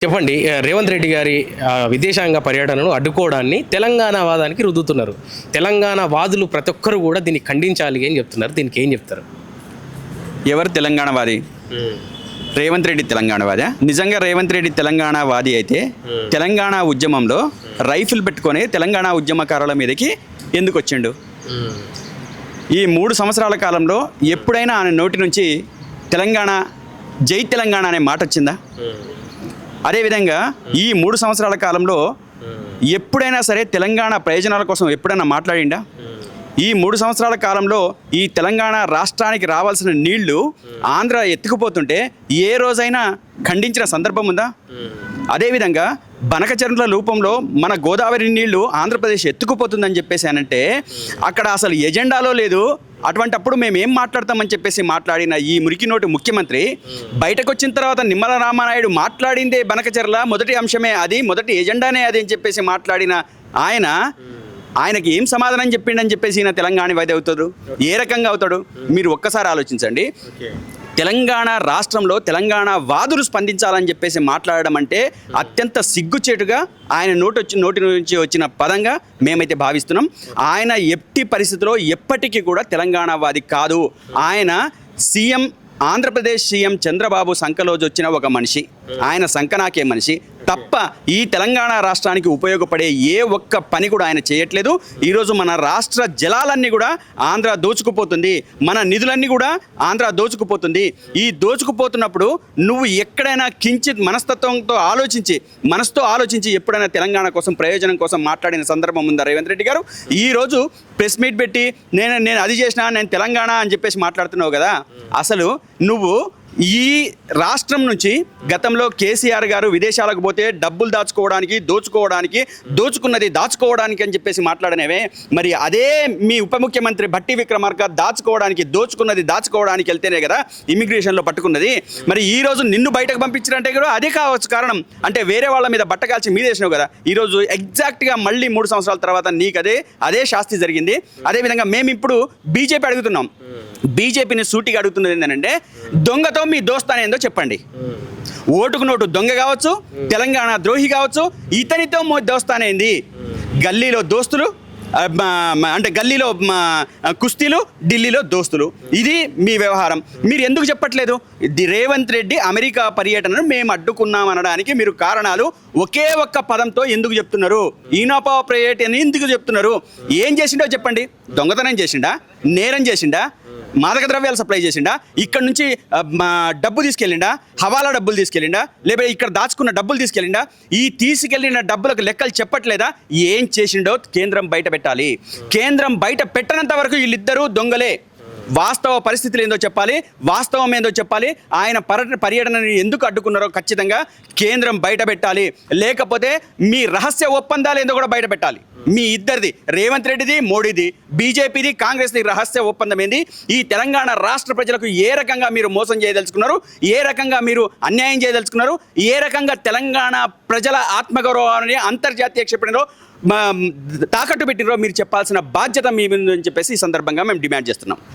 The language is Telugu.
చెప్పండి. రేవంత్ రెడ్డి గారి విదేశాంగ పర్యటనను అడ్డుకోవడాన్ని తెలంగాణ వాదానికి రుద్దుతున్నారు. తెలంగాణ వాదులు ప్రతి ఒక్కరు కూడా దీన్ని ఖండించాలి అని చెప్తున్నారు. దీనికి ఏం చెప్తారు? ఎవరు తెలంగాణవాది? రేవంత్ రెడ్డి తెలంగాణవాదా? నిజంగా రేవంత్ రెడ్డి తెలంగాణవాది అయితే తెలంగాణ ఉద్యమంలో రైఫిల్ పెట్టుకొని తెలంగాణ ఉద్యమకారుల మీదకి ఎందుకు వచ్చిండు? ఈ 3 సంవత్సరాల కాలంలో ఎప్పుడైనా ఆయన నోటి నుంచి తెలంగాణ, జై తెలంగాణ అనే మాట వచ్చిందా? అదేవిధంగా ఈ 3 సంవత్సరాల కాలంలో ఎప్పుడైనా సరే తెలంగాణ ప్రయోజనాల కోసం ఎప్పుడైనా మాట్లాడిండా? ఈ 3 సంవత్సరాల కాలంలో ఈ తెలంగాణ రాష్ట్రానికి రావాల్సిన నీళ్లు ఆంధ్ర ఎత్తుకుపోతుంటే ఏ రోజైనా ఖండించిన సందర్భం ఉందా? అదేవిధంగా బనకచర్ల రూపంలో మన గోదావరి నీళ్లు ఆంధ్రప్రదేశ్ ఎత్తుకుపోతుందని చెప్పేసి అనంటే అక్కడ అసలు ఎజెండాలో లేదు. అటువంటప్పుడు మేము ఏం మాట్లాడతామని చెప్పేసి మాట్లాడిన ఈ మురికినోటి ముఖ్యమంత్రి బయటకు వచ్చిన తర్వాత నిమ్మల రామానాయుడు మాట్లాడిందే బనకచర్ల మొదటి అంశమే అది, మొదటి ఎజెండానే అది అని చెప్పేసి మాట్లాడిన ఆయనకి ఏం సమాధానం చెప్పిండని చెప్పేసి ఈయన తెలంగాణ వాది అవుతాడు? ఏ రకంగా అవుతాడు? మీరు ఒక్కసారి ఆలోచించండి. తెలంగాణ రాష్ట్రంలో తెలంగాణ వాదులు స్పందించాలని చెప్పేసి మాట్లాడడం అంటే అత్యంత సిగ్గుచేటుగా ఆయన నోటి నుంచి వచ్చిన పదంగా మేమైతే భావిస్తున్నాం. ఆయన ఎట్టి పరిస్థితిలో ఎప్పటికీ కూడా తెలంగాణ వాది కాదు. ఆయన ఆంధ్రప్రదేశ్ సీఎం చంద్రబాబు సంఖలోజు వచ్చిన ఒక మనిషి, ఆయన సంకనాకే మనిషి తప్ప ఈ తెలంగాణ రాష్ట్రానికి ఉపయోగపడే ఏ ఒక్క పని కూడా ఆయన చేయట్లేదు. ఈరోజు మన రాష్ట్ర జలాలన్నీ కూడా ఆంధ్ర దోచుకుపోతుంది, మన నిధులన్నీ కూడా ఆంధ్ర దోచుకుపోతుంది. ఈ దోచుకుపోతున్నప్పుడు నువ్వు ఎక్కడైనా కించిత్ మనస్తత్వంతో ఆలోచించి ఎప్పుడైనా తెలంగాణ కోసం, ప్రయోజనం కోసం మాట్లాడిన సందర్భం ఉందా రేవంత్ రెడ్డి గారు? ఈరోజు ప్రెస్ మీట్ పెట్టి నేను అది చేసినా, నేను తెలంగాణ అని చెప్పేసి మాట్లాడుతున్నావు కదా. అసలు నువ్వు ఈ రాష్ట్రం నుంచి గతంలో కేసీఆర్ గారు విదేశాలకు పోతే డబ్బులు దోచుకున్నది దాచుకోవడానికి అని చెప్పేసి మాట్లాడనేవే, మరి అదే మీ ఉప ముఖ్యమంత్రి భట్టి విక్రమార్క దోచుకున్నది దాచుకోవడానికి వెళ్తేనే కదా ఇమిగ్రేషన్లో పట్టుకున్నది. మరి ఈరోజు నిన్ను బయటకు పంపించారంటే కూడా అదే కావచ్చు కారణం. అంటే వేరే వాళ్ళ మీద బట్ట కాల్చి మీదేసినావు కదా. ఈరోజు ఎగ్జాక్ట్గా మళ్ళీ 3 సంవత్సరాల తర్వాత నీకు అదే శాస్తి జరిగింది. అదేవిధంగా మేము ఇప్పుడు బీజేపీ అడుగుతున్నాం. బీజేపీని సూటిగా అడుగుతున్నది ఏంటంటే, దొంగతో మీ దోస్తానే ఏందో చెప్పండి. ఓటుకు నోటు దొంగ కావచ్చు, తెలంగాణ ద్రోహి కావచ్చు, ఇతనితో దోస్తానేంది? గల్లీలో దోస్తులు అంటే గల్లీలో కుస్తీలు, ఢిల్లీలో దోస్తులు. ఇది మీ వ్యవహారం. మీరు ఎందుకు చెప్పట్లేదు? రేవంత్ రెడ్డి అమెరికా పర్యటనను మేము అడ్డుకున్నామనడానికి మీరు కారణాలు ఒకే ఒక్క పదంతో ఎందుకు చెప్తున్నారు? ఈనోపా పర్యటన ఎందుకు చెప్తున్నారు? ఏం చేసిండో చెప్పండి. దొంగతనం చేసిండా? నేరం చేసిండా? మాదక ద్రవ్యాలు సప్లై చేసిండా? ఇక్కడ నుంచి డబ్బు తీసుకెళ్ళిండా? హవాలా డబ్బులు తీసుకెళ్ళిండా? లేకపోతే ఇక్కడ దాచుకున్న డబ్బులు తీసుకెళ్ళిండా? ఈ తీసుకెళ్ళిన డబ్బులకు లెక్కలు చెప్పట్లేదా? ఏం చేసిండో కేంద్రం బయట పెట్టాలి. కేంద్రం బయట పెట్టనంత వరకు వీళ్ళిద్దరూ దొంగలే. వాస్తవ పరిస్థితులు ఏందో చెప్పాలి, వాస్తవం ఏందో చెప్పాలి. ఆయన పర్యటనని ఎందుకు అడ్డుకున్నారో ఖచ్చితంగా కేంద్రం బయట పెట్టాలి. లేకపోతే మీ రహస్య ఒప్పందాలు ఏందో కూడా బయట పెట్టాలి. మీ ఇద్దరిది, రేవంత్ రెడ్డిది, మోడీది, బీజేపీది, కాంగ్రెస్ది రహస్య ఒప్పందం ఏంది? ఈ తెలంగాణ రాష్ట్ర ప్రజలకు ఏ రకంగా మీరు మోసం చేయదలుచుకున్నారు? ఏ రకంగా మీరు అన్యాయం చేయదలుచుకున్నారు? ఏ రకంగా తెలంగాణ ప్రజల ఆత్మగౌరవాన్ని అంతర్జాతీయ క్షేత్రంలో తాకట్టు పెట్టినరో మీరు చెప్పాల్సిన బాధ్యత మీ మీద అని చెప్పేసి ఈ సందర్భంగా మేము డిమాండ్ చేస్తున్నాం.